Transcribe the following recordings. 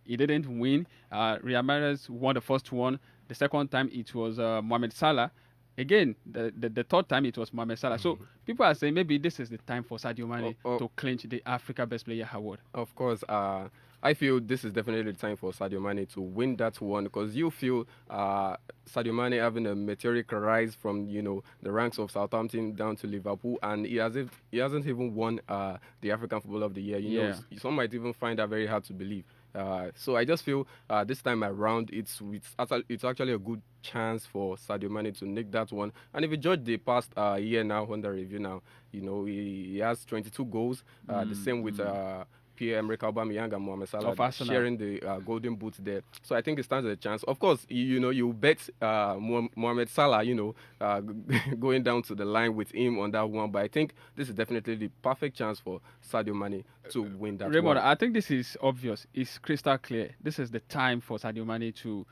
He didn't win. Riyad Mahrez won the first one. The second time it was Mohamed Salah. Again, the third time it was Mohamed Salah. So people are saying maybe this is the time for Sadio Mane to clinch the Africa Best Player award. Of course, I feel this is definitely the time for Sadio Mane to win that one because you feel Sadio Mane having a meteoric rise from the ranks of Southampton down to Liverpool, and he hasn't even won the African Footballer of the Year. You know, some might even find that very hard to believe. So I just feel this time around it's actually a good chance for Sadio Mane to nick that one. And if you judge the past year now under review now, he has 22 goals. The same with Pierre-Emerick Aubameyang and Mohamed Salah sharing the golden boot there. So I think it stands a chance. Of course, you bet Mohamed Salah, going down to the line with him on that one. But I think this is definitely the perfect chance for Sadio Mane to win that Raymond, one. I think this is obvious. It's crystal clear. This is the time for Sadio Mane to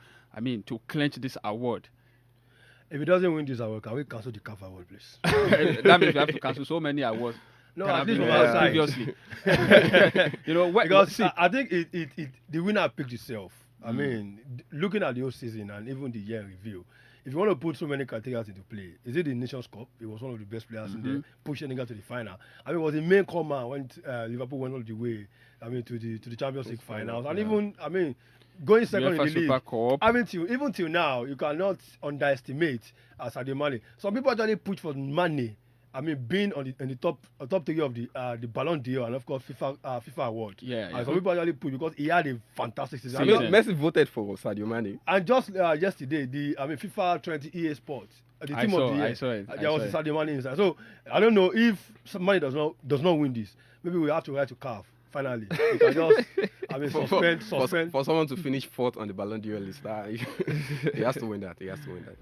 clinch this award. If he doesn't win this award, can we cancel the CAF award, please? That means we have to cancel so many awards. No, at least from outside. Previously. Because I think the winner picked itself. I mean, looking at the whole season and even the year review, if you want to put so many criteria into play, is it the Nations Cup? It was one of the best players in there, pushing England to the final. I mean, it was the main comer when Liverpool went all the way. I mean, to the Champions League finals, and even going second in the league. I mean, even till now, you cannot underestimate Sadio Mane. Some people actually push for Mane. I mean, being on the top three of the Ballon d'Or and of course FIFA award. Some people actually put because he had a fantastic season. Messi voted for Sadio Mane. And just yesterday, FIFA 20 EA Sports, the team of the year, there was Sadio Mane inside. So I don't know if somebody does not win this. Maybe we have to write to CAF. Finally, we can just suspend. For someone to finish fourth on the Ballon d'Or list, he has to win that. He has to win that.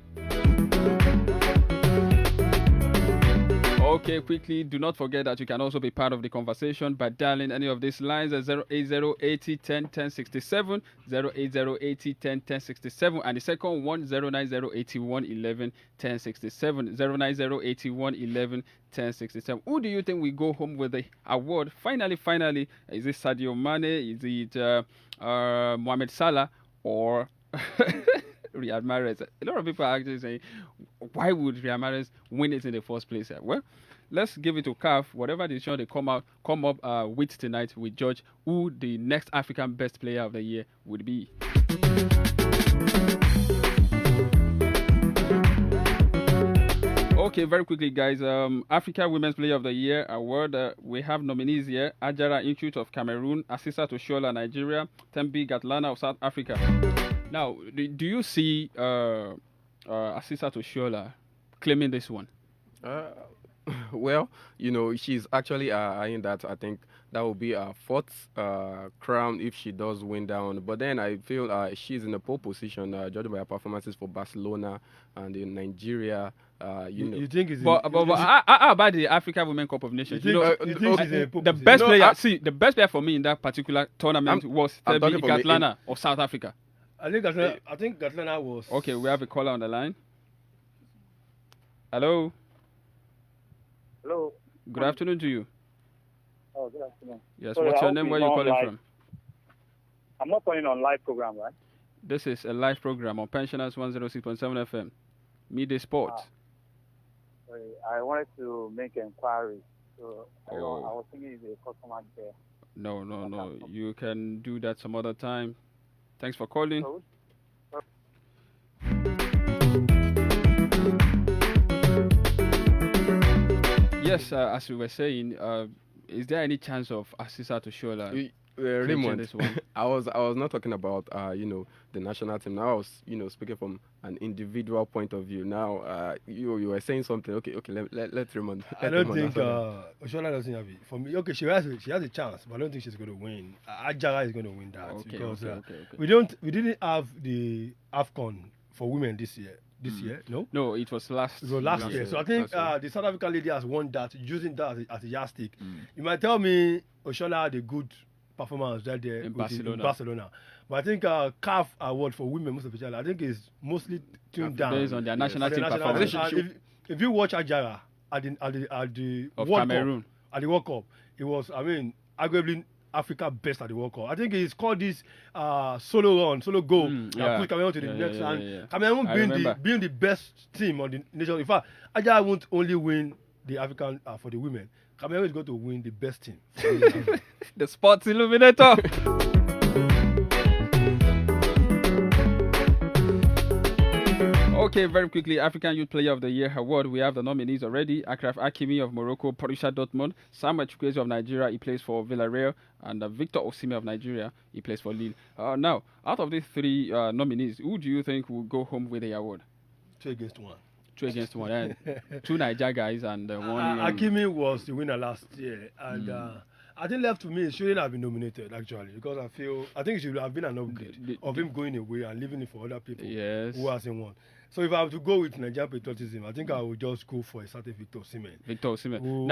Okay, quickly, do not forget that you can also be part of the conversation by dialing any of these lines at 08080101067, 08080101067, and the second one 09081111067, 09081111067. Who do you think will go home with the award? Finally, is it Sadio Mane? Is it Mohamed Salah or Riyad Mahrez? A lot of people are actually saying, why would Riyad Mahrez win it in the first place? Well, let's give it to CAF. Whatever decision they come up with tonight, we judge who the next African Best Player of the Year would be. Okay, very quickly, guys. Africa Women's Player of the Year award. We have nominees here: Ajara Institute of Cameroon, Asisa Toshola, Nigeria, Tembi Gatlana of South Africa. Now, do you see Asisa Toshola claiming this one? Well, she's actually eyeing that. I think that will be her fourth crown if she does win down. But then I feel she's in a pole position, judging by her performances for Barcelona and in Nigeria. You think it's how about the Africa Women Cup of Nations? The best player. The best player for me in that particular tournament was Tembi Gatlana of South Africa. I think Gatlana was. Okay, we have a caller on the line. Hello. Hello. Good afternoon to you. Oh, good afternoon. Yes, sorry, what's your name? Where are you calling from? I'm not calling on live program, right? This is a live program on Pensioners 106.7 FM. Midday Sports. I wanted to make an inquiry. So I was thinking it's a customer care. No. You can do that some other time. Thanks for calling. Yes, as we were saying, is there any chance of Asisa Toshola? Raymond, this one? I was not talking about the national team. Now I was speaking from an individual point of view. Now you were saying something. Okay. Let Raymond. I don't think Toshola doesn't have it. For me, okay, she has a chance, but I don't think she's going to win. Ajara is going to win that because we didn't have the AFCON for women this year. No, it was last year. So I think the South African lady has won that, using that as a yardstick. You might tell me Oshola had a good performance right there in Barcelona. But I think CAF award for women, most especially, I think is mostly tuned down based on their national team performance. If you watch Ajara at the World Cup, it was, arguably Africa best at the World Cup. I think he's called this solo run, solo goal that push Cameroon to the next round. Cameroon being the best team on the nation. In fact, Nigeria won't only win the African for the women. Cameroon is going to win the best team. The sports illuminator. Okay, very quickly, African Youth Player of the Year award. We have the nominees already. Akraf Hakimi of Morocco, Borussia Dortmund. Samuel Chukwueze of Nigeria, he plays for Villarreal. And Victor Osimhen of Nigeria, he plays for Lille. Now, out of these three nominees, who do you think will go home with the award? 2 against 1. 2 against 1. And 2 Niger guys and one... Hakimi was the winner last year. And I think left to me, he shouldn't have been nominated, actually. Because I think it should have been an upgrade of him going away and leaving it for other people who hasn't won. So if I have to go with Nigerian patriotism, I think I will just go for a certain Victor Osimhen. Victor Osimhen. Who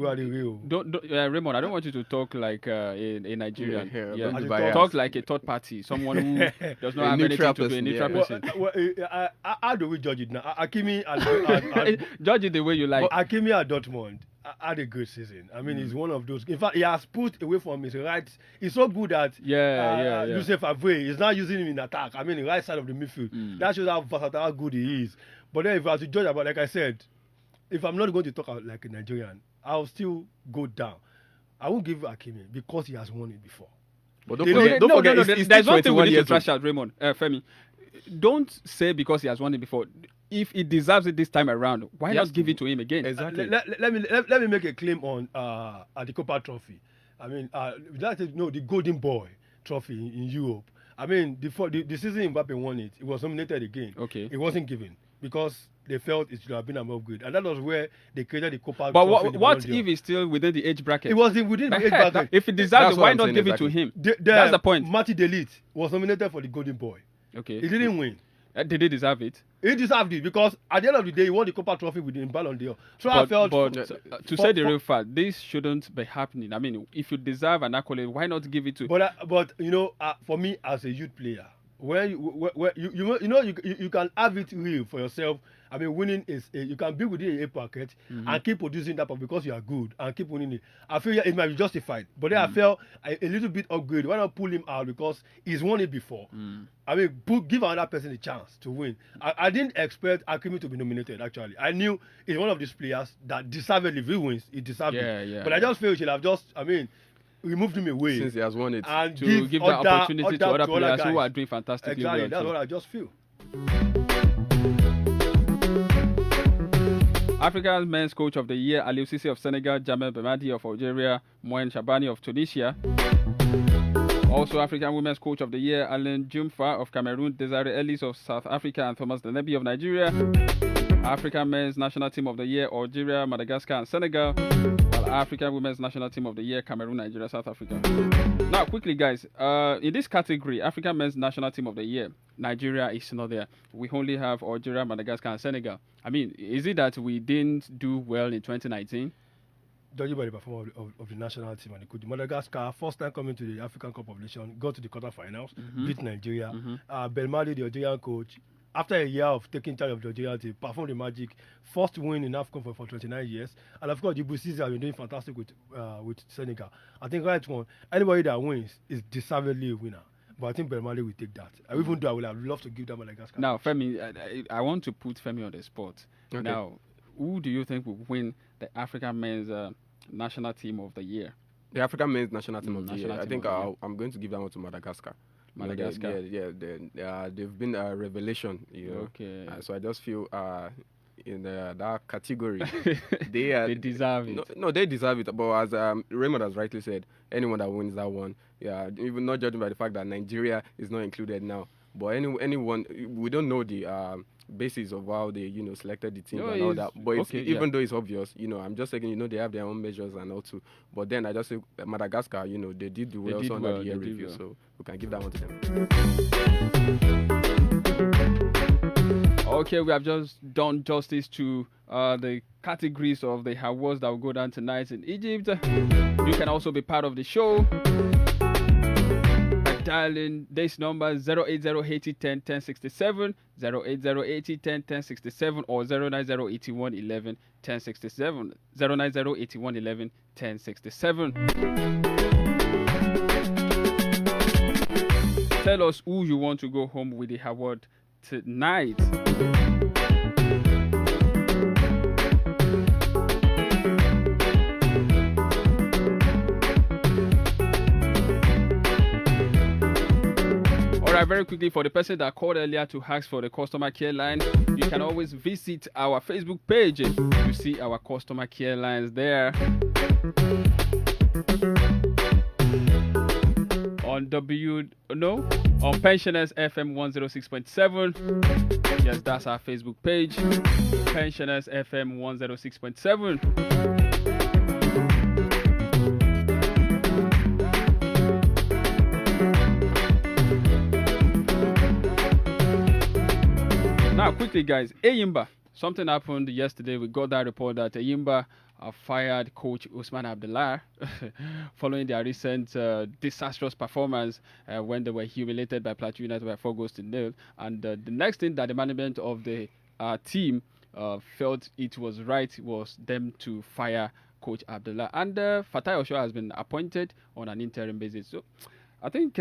are the real? Raymond, I don't want you to talk like a Nigerian. Talk like a third party, someone who does not have anything to do, a neutral person. How do we judge it now? Hakimi judge it the way you like. Hakimi at Dortmund had a great season. I mean, he's one of those. In fact, he has put away from his rights. He's so good that Youssef Avoué is not using him in attack. I mean, the right side of the midfield. That shows how versatile, how good he is. But then, if I have to judge about, like I said, if I'm not going to talk like a Nigerian, I'll still go down. I won't give Hakimi because he has won it before. But don't forget, there's one thing we need to trash out, Raymond, Femi. Don't say because he has won it before. If he deserves it this time around, why not give it to him again? Exactly. Let me make a claim on the Copa Trophy. I mean, the Golden Boy Trophy in Europe. I mean, the season Mbappe won it, it was nominated again. Okay. It wasn't given because they felt it should have been an upgrade, and that was where they created the Copa. But Trophy. what if it's still within the age bracket? It was within the age bracket. If it deserves it, why not give it to him? That's the point. Matty Delite was nominated for the Golden Boy. Okay. He didn't win. Did he deserve it? He deserved it because at the end of the day, he won the Copa Trophy with the Ballon d'Or. So I felt. To say the real fact, this shouldn't be happening. I mean, if you deserve an accolade, why not give it to? But you know, for me as a youth player, where you can have it real for yourself. I mean, winning is you can be within a bracket and keep producing that because you are good and keep winning it. I feel it might be justified, but then I felt a little bit upgrade. Why not pull him out because he's won it before? I mean, give another person a chance to win. I didn't expect Hakimi to be nominated. Actually, I knew he's one of these players that deservedly, if he wins, he deserves it. But I just feel he should have removed him away since he has won it and to give the opportunity to other players who are doing fantastically exactly. well. That's what I just feel. African Men's Coach of the Year, Aliou Cisse of Senegal, Jamel Belmadi of Algeria, Moen Shabani of Tunisia. Also, African Women's Coach of the Year, Alain Jumfa of Cameroon, Desiree Ellis of South Africa, and Thomas Denebi of Nigeria. African Men's National Team of the Year, Algeria, Madagascar, and Senegal. While African Women's National Team of the Year, Cameroon, Nigeria, South Africa. Now, quickly, guys, in this category, African Men's National Team of the Year, Nigeria is not there. We only have Algeria, Madagascar, and Senegal. I mean, is it that we didn't do well in 2019? Judging by the performance of the national team and the coach, Madagascar, first time coming to the African Cup of Nations, got to the quarterfinals, beat Nigeria. Belmadi, the Algerian coach, after a year of taking charge of the Algerian team, performed the magic, first win in AFCON for 29 years. And of course, Djibril Cisse has been doing fantastic with Senegal. I think right one, anybody that wins is deservedly a winner. But I think Belmadi will take that. Even though I would have loved to give that Madagascar. Now, Femi, I want to put Femi on the spot. Okay. Now, who do you think will win the African Men's National Team of the Year? The African Men's National Team of the Year. I think I'm going to give that one to Madagascar. Madagascar. They've been a revelation. You know? Okay. So I just feel in that category, they deserve it. No, they deserve it. But as Raymond has rightly said, anyone that wins that one, even not judging by the fact that Nigeria is not included now, but anyone, we don't know the basis of how they selected the team and all that. But even though it's obvious, I'm just saying, they have their own measures and all too. But then I just say Madagascar, they did do well under the year review, so we can give that one to them. Okay, we have just done justice to the categories of the awards that will go down tonight in Egypt. You can also be part of the show by dialing this number 08080101067, 08080101067, or 09081111067, 09081111067. Tell us who you want to go home with the award tonight. Alright, very quickly, for the person that called earlier to ask for the customer care line, you can always visit our Facebook page. You see our customer care lines there. On on Pensioners FM 106.7. Yes, that's our Facebook page. Pensioners FM 106.7. Now, quickly, guys, Eyimba. Something happened yesterday. We got that report that Eyimba fired coach Usman Abdullah following their recent disastrous performance when they were humiliated by Plateau United by 4-0. And the next thing that the management of the team felt it was right was them to fire coach Abdullah. And Fatai Osho has been appointed on an interim basis. So I think,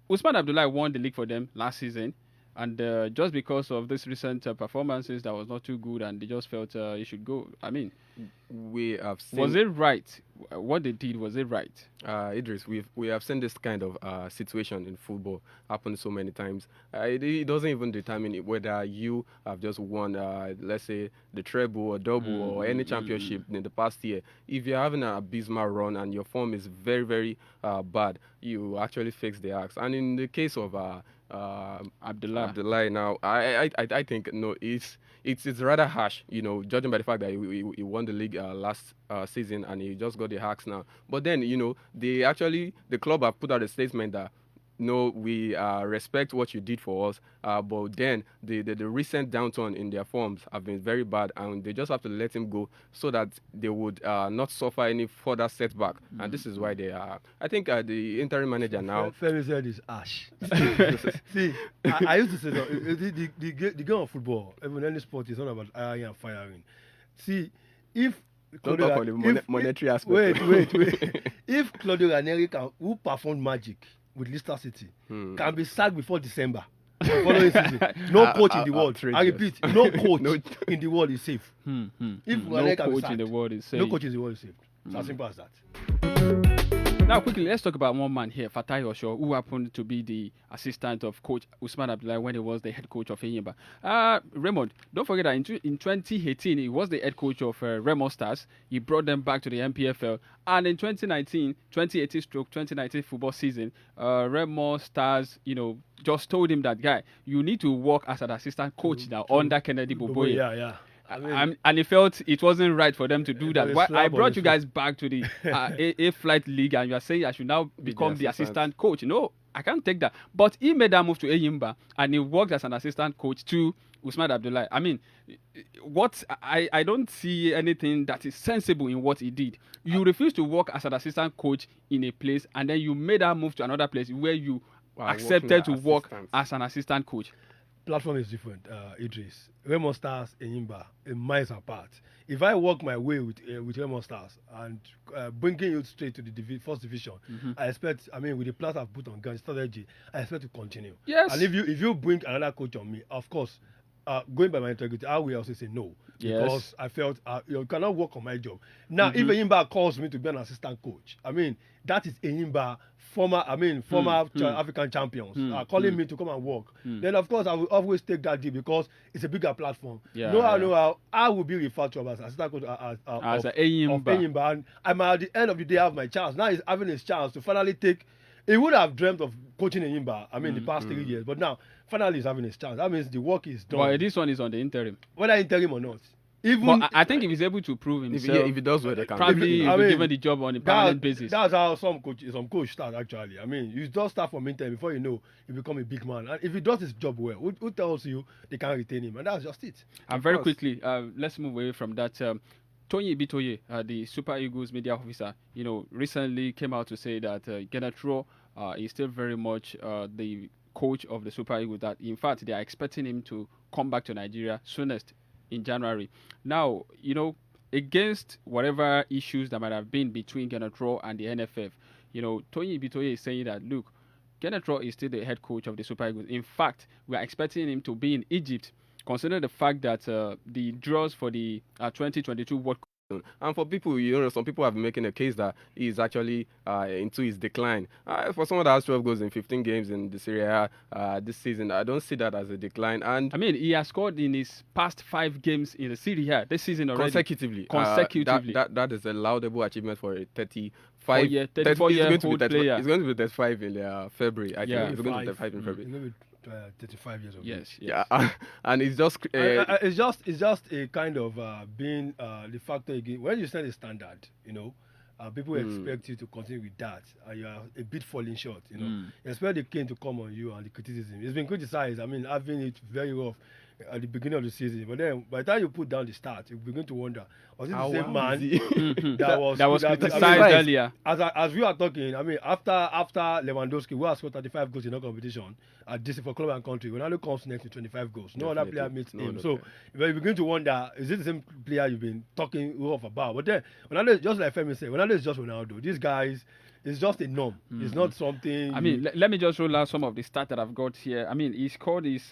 Usman Abdullah won the league for them last season. And just because of this recent performances that was not too good, and they just felt he should go. I mean, we have seen. Was it right? What they did, was it right? Idris, we have seen this kind of situation in football happen so many times. It doesn't even determine whether you have just won, let's say, the treble or double or any championship in the past year. If you're having an abysmal run and your form is very, very bad, you actually fix the axe. And in the case of Abdullah now, I think no, it's rather harsh, judging by the fact that he won the league last season and he just got the axe now. But then, the club have put out a statement that no, we respect what you did for us, but then the recent downturn in their forms have been very bad, and they just have to let him go so that they would not suffer any further setback. And this is why they are. I think the interim manager now. Femi said is ash. See, I used to say that the game of football, even any sport, is not about hiring and firing. See, if don't talk on the monetary aspect. Wait. If Claudio Ranieri who performed magic with Leicester City can be sacked before December following season, no coach in the world. I repeat, no coach in the world is safe. If no coach in the world is safe. No coach in the world is safe. It's as simple as that. Now, quickly, let's talk about one man here, Fatai Osho, who happened to be the assistant of coach Usman Abdullah when he was the head coach of Eyimba. Raymond, don't forget that in 2018, he was the head coach of Raymond Stars. He brought them back to the MPFL. And in 2018-2019 football season, Raymond Stars, just told him that, guy, you need to work as an assistant coach now under Kennedy Boboye. Yeah. And he felt it wasn't right for them to do that. I brought you guys back to the A-Flight League, and you are saying I should now become the assistant coach. No, I can't take that. But he made that move to Eyimba, and he worked as an assistant coach to Usman Abdullah. I mean, I don't see anything that is sensible in what he did. You refuse to work as an assistant coach in a place, and then you made that move to another place where you accepted to work as an assistant coach. Platform is different, Idris. Raymond Stars and Eyimba are miles apart. If I work my way with Raymond Stars and bringing you straight to the first division, I expect, with the plans I've put on ground strategy, I expect to continue. Yes. And if you bring another coach on me, of course, going by my integrity, I will also say no. Because I felt you cannot work on my job. Now, if Eyimba calls me to be an assistant coach, that is Eyimba, former African champions calling me to come and work. Then of course I will always take that deal because it's a bigger platform. No how I will be referred to as assistant coach of Eyimba, and I might at the end of the day have my chance. Now he's having his chance to finally take. He would have dreamt of coaching Eyimba, the past 3 years, but now finally he's having his chance. That means the work is done. But this one is on the interim. Whether interim or not. But I think if he's able to prove himself, if he does what they can, probably he'll be given the job on a permanent basis. That's how some coach start actually. You just start from interim before you become a big man. And if he does his job well, who tells you they can't retain him? And that's just it. And very quickly, let's move away from that. Tony Ibitoye, the Super Eagles media officer, recently came out to say that Genatro is still very much the coach of the Super Eagles. That in fact they are expecting him to come back to Nigeria soonest in January. Now, against whatever issues that might have been between Genatro and the NFF, Tony Ibitoye is saying that, look, Kenneth Rowe is still the head coach of the Super Eagles. In fact, we are expecting him to be in Egypt, considering the fact that the draws for the 2022 World Cup. And for people, some people have been making a case that he's actually into his decline. For someone that has 12 goals in 15 games in the Serie A this season, I don't see that as a decline. And I mean, he has scored in his past 5 games in the Serie A this season already. Consecutively. That is a laudable achievement for a 34-year-old player. He's going to be 35 in February. He's going to be 35 in February. 35 years old. Yes. Yeah, and it's just it's just a kind of being the factor again. When you set a standard, people expect you to continue with that, and you are a bit falling short. You expect the king to come on you and the criticism. It's been criticized. I mean, having it very rough at the beginning of the season, but then by the time you put down the start, you begin to wonder, was it the same man that was criticized earlier? As we are talking, I mean, after Lewandowski, who has scored 35 goals in our competition at this for club and country, Ronaldo comes next with 25 goals. No other player meets him. So you begin to wonder, is it the same player you've been talking rough about? But then Ronaldo, just like Femi said, Ronaldo is just Ronaldo. These guys. It's just a norm. It's not something. I mean, let me just roll out some of the stats that I've got here. I mean, he scored his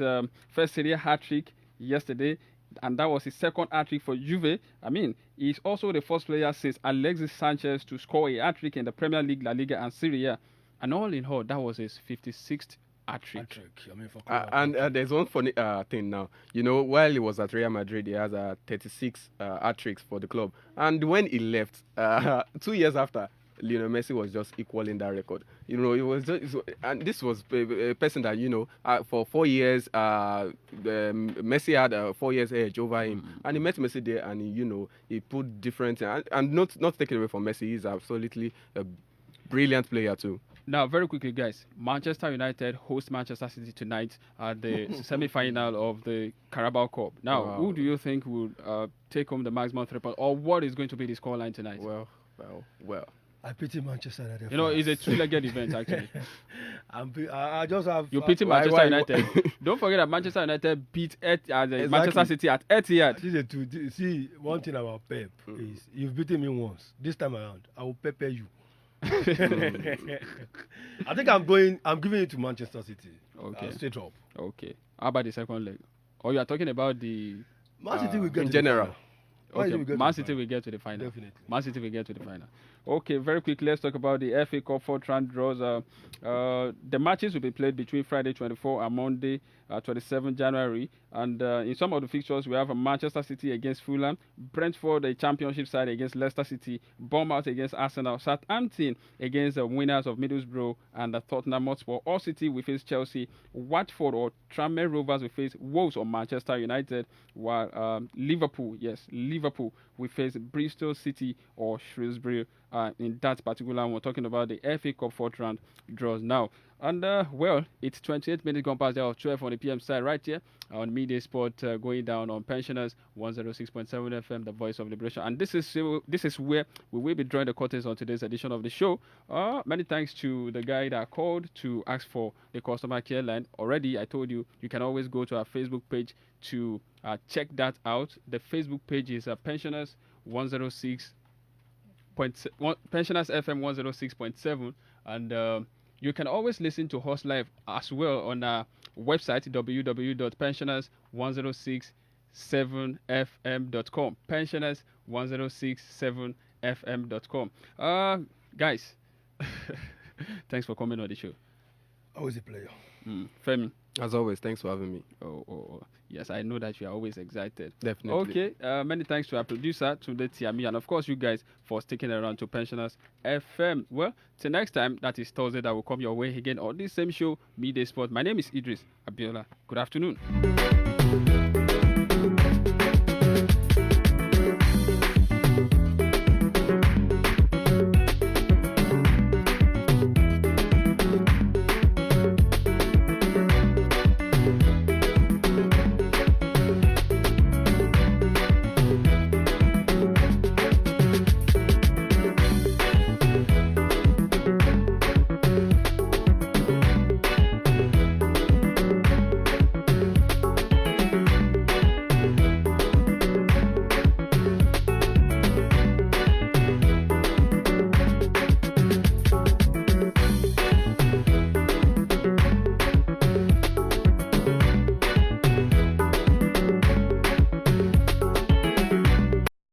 first Serie A hat-trick yesterday, and that was his second hat-trick for Juve. I mean, he's also the first player since Alexis Sanchez to score a hat-trick in the Premier League, La Liga, and Serie A. And all in all, that was his 56th hat-trick. I mean, and there's one funny thing now. While he was at Real Madrid, he has 36 hat-tricks for the club. And when he left, 2 years after, Lionel Messi was just equaling that record. It was just, and this was a person that for 4 years, Messi had 4 years edge over him, and he met Messi there, and he put different and not taken away from Messi. He's absolutely a brilliant player too. Now, very quickly, guys, Manchester United host Manchester City tonight at the semi-final of the Carabao Cup. Now, who do you think will take home the maximum 3 points, or what is going to be the scoreline tonight? Well. I pity Manchester United. It's a two-legged event, actually. I just have... You pity Manchester United. Don't forget that Manchester United beat Manchester City at Etihad. See, one thing about Pep is you've beaten me once. This time around, I will pepper you. I think I'm giving it to Manchester City. Okay. Straight up. Okay. How about the second leg? Or you are talking about the... Man City will get in general. Okay, Man City will get to the final. Definitely. Man City will get to the final. Okay, very quickly, let's talk about the FA Cup 4th-round draws. The matches will be played between Friday 24 and Monday 27 January. And in some of the fixtures, we have Manchester City against Fulham, Brentford, the championship side, against Leicester City, Bournemouth against Arsenal, Southampton against the winners of Middlesbrough and Tottenham Hotspur. All City will face Chelsea, Watford or Tranmere Rovers will face Wolves or Manchester United, while Liverpool will face Bristol City or Shrewsbury. In that particular one, we're talking about the FA Cup 4th-round draws now. And, it's 28 minutes gone past the hour of 12 on the PM side right here on Media Sport, going down on Pensioners 106.7 FM, the voice of liberation. And this is where we will be drawing the curtains on today's edition of the show. Many thanks to the guy that called to ask for the customer care line. Already, I told you, you can always go to our Facebook page to check that out. The Facebook page is Pensioners 106. Pensioners FM 106.7, and you can always listen to us live as well on our website www.pensioners1067fm.com. pensioners1067fm.com. Guys, thanks for coming on the show. Always a player. Femi. As always, thanks for having me. Oh, yes, I know that you are always excited. Definitely. Okay, many thanks to our producer, Tunde Tiami, and of course you guys for sticking around to Pensioners FM. Well, till next time, that is Thursday, that will come your way again on this same show, Midday Sport. My name is Idris Abiola. Good afternoon.